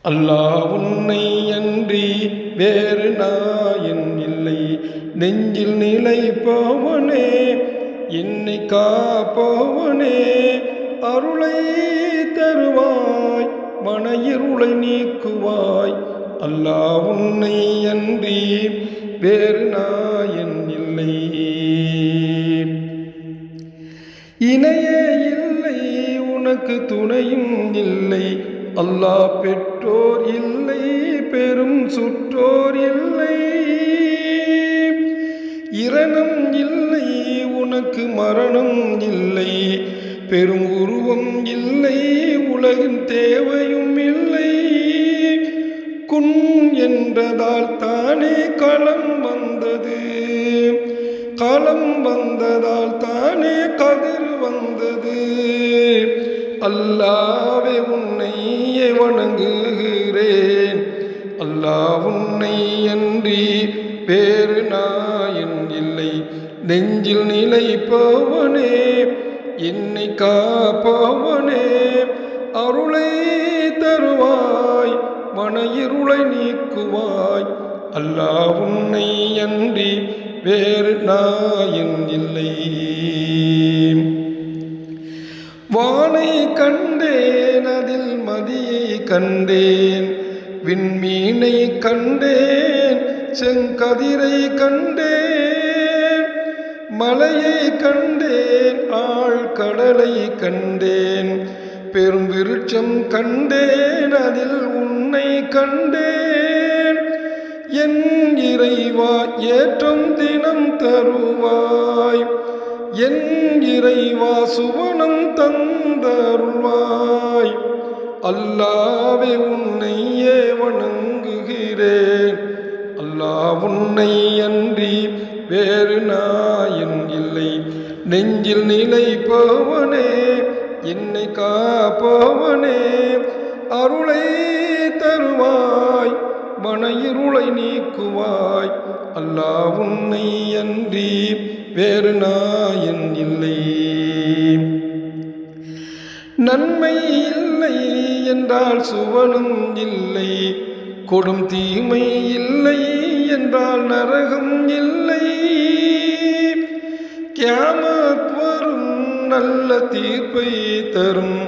அல்லாஹ் உன்னை அன்றி வேறு நாயன் இல்லை. நெஞ்சில் நிலைப்பவனே, என்னை காப்பவனே, அருளை தருவாய், மன இருளை நீக்குவாய். அல்லாஹ் உன்னை அன்றி வேறு நாயன் இல்லை. இணையே இல்லை, உனக்கு துணையும் இல்லை. அல்லாஹ் பெற்றோர் இல்லை, பெரும் சுற்றோர் இல்லை. இரணம் இல்லை, உனக்கு மரணம் இல்லை. பெரும் உருவம் இல்லை, உலகின் தேவையும் இல்லை. குன் என்றதால் தானே களம் வந்தது, களம் வந்ததால் தானே கதிர் வந்தது. அல்லாஹ்வே உன்னையே வணங்குகிறேன். அல்லாஹ் உன்னை அன்றி வேறு நாயன் இல்லை. நெஞ்சில் நிலைப்பவனே, என்னை காப்பவனே, அருளை தருவாய், மன இருளை நீக்குவாய். அல்லாஹ் உன்னை அன்றி வேறு நாயன் இல்லை. வானை கண்டேன், அதில் மதியை கண்டேன். விண்மீனை கண்டேன், செங்கதிரை கண்டேன். மலையை கண்டேன், ஆழ்கடலை கண்டேன். பெரும் விருட்சம் கண்டேன், அதில் உன்னை கண்டேன். என் இறைவா ஏற்றம் தினம் தருவாய், என் இறைவா சுவனம் தந்தருள்வாய். அல்லாஹ்வே உன்னையே வணங்குகிறேன். அல்லாஹ் உன்னை அன்றி வேறு நாயன் இல்லை. நெஞ்சில் நிலைப்பவனே, என்னை காப்பவனே, அருளை தருவாய், மன இருளை நீக்குவாய். அல்லாஹ் உன்னை அன்றி வேறு நாயன் இல்லை. நன்மை இல்லை என்றால் சுவனம் இல்லை, கொடும் தீமை இல்லை என்றால் நரகம் இல்லை. கியாமத் வரும், நல்ல தீர்ப்பை தரும்.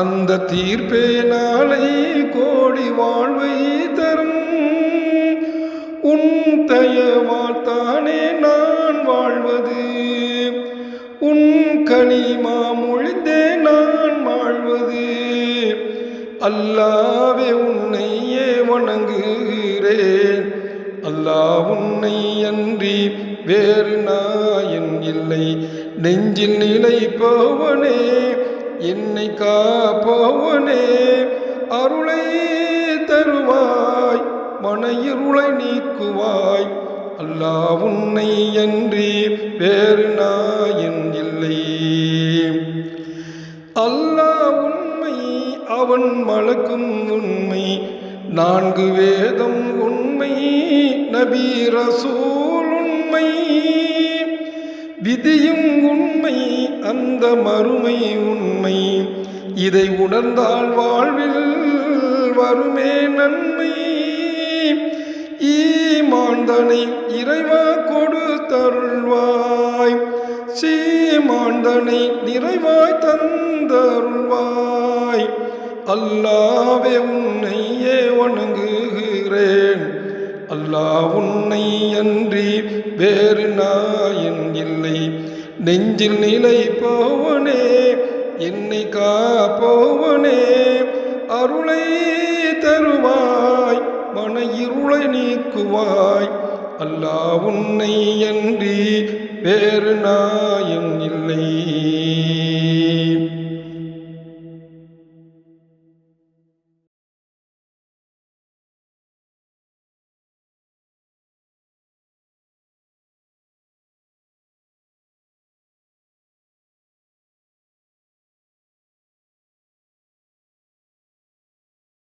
அந்த தீர்ப்பே நாளை கோடி வாழ்வை தரும். உன் தயவால் தானே நான் வாழ்வது, உன் கனிமா மொழிந்தே நான் வாழ்வது. அல்லாஹ்வே உன்னையே வணங்குகிறேன். அல்லாஹ் உன்னை அன்றி வேறு நாயன் இல்லை. நெஞ்சில் நிலைப்பவனே, என்னை காப்பவனே, அருளை தருவாய், மன இருளை நீக்குவாய். அல்லாஹ் உன்னை அன்றி வேறு நாயன் இல்லை. அல்லாஹ் உண்மை, அவன் மலக்கும் உண்மை. 4 வேதம் உண்மை, நபி ரசூல் உண்மை. விதியும் உண்மை, அந்த மறுமை உண்மை. இதை உணர்ந்தால் வாழ்வில் வருமே நன்மை. ஈமான்தனை இறைவா கொடுத்தருள்வாய், சீமான்தனை நிறைவாய் தந்தருள்வாய். அல்லாஹ்வே உன்னையே வணங்குகிறேன். அல்லாஹ் உன்னை அன்றி வேறு நாயன் இல்லை. நெஞ்சில் நிலைப்பவனே, என்னை காப்பவனே, அருளை தருவாய், மன இருளை நீக்குவாய். அல்லாஹ் உன்னை அன்றி வேறு நாயன் இல்லை.